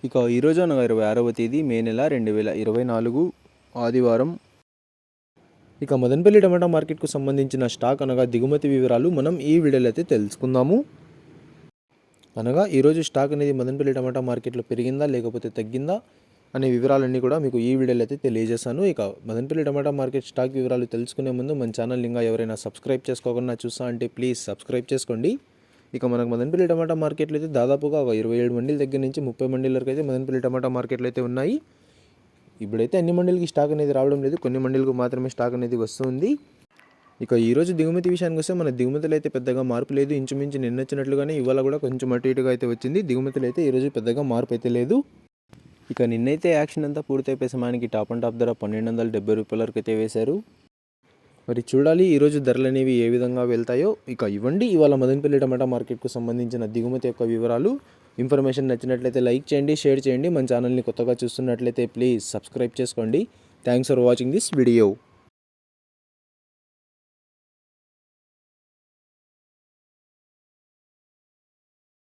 ఇక ఈరోజు అనగా 26వ తేదీ మే నెల 2024 ఆదివారం. ఇక మదనపల్లి టమాటా మార్కెట్కు సంబంధించిన స్టాక్ అనగా దిగుమతి వివరాలు మనం ఈ వీడియోలో అయితే తెలుసుకుందాము. అనగా ఈరోజు స్టాక్ అనేది మదనపల్లి టమాటా మార్కెట్లో పెరిగిందా లేకపోతే తగ్గిందా అనే వివరాలన్నీ కూడా మీకు ఈ వీడియోలో అయితే తెలియజేస్తాను. ఇక మదనపల్లి టమాటా మార్కెట్ స్టాక్ వివరాలు తెలుసుకునే ముందు మన ఛానల్ ఇంకా ఎవరైనా సబ్స్క్రైబ్ చేసుకోకుండా చూస్తా అంటే ప్లీజ్ సబ్స్క్రైబ్ చేసుకోండి. ఇక మనకు మదనపల్లి టమాటా మార్కెట్లో అయితే దాదాపుగా 27 మండీల దగ్గర నుంచి 30 మండీల వరకు అయితే మదనపల్లి టమాటా మార్కెట్లో అయితే ఉన్నాయి. ఇప్పుడైతే అన్ని మండీలకి స్టాక్ అనేది రావడం లేదు, కొన్ని మండీలకు మాత్రమే స్టాక్ అనేది వస్తుంది. ఇక ఈరోజు దిగుమతి విషయానికి వస్తే మన దిగుమతులు అయితే పెద్దగా మార్పు లేదు. ఇంచుమించు నిన్న వచ్చినట్లుగానే ఇవాళ కూడా కొంచెం అటు ఇటుగా అయితే వచ్చింది. దిగుమతులు అయితే ఈరోజు పెద్దగా మార్పు అయితే లేదు. ఇక నిన్నైతే యాక్షన్ అంతా పూర్తయిపోయే సమయానికి టాప్ అండ్ టాప్ ధర 1270 రూపాయల వరకు అయితే వేశారు. మరి చూడాలి ఈరోజు ధరలు అనేవి ఏ విధంగా వెళ్తాయో. ఇక ఇవ్వండి ఇవాళ మదనపల్లి టమాటా మార్కెట్కు సంబంధించిన దిగుమతి యొక్క వివరాలు. ఇన్ఫర్మేషన్ నచ్చినట్లయితే లైక్ చేయండి, షేర్ చేయండి. మన ఛానల్ని కొత్తగా చూస్తున్నట్లయితే ప్లీజ్ సబ్స్క్రైబ్ చేసుకోండి. Thanks for watching this video.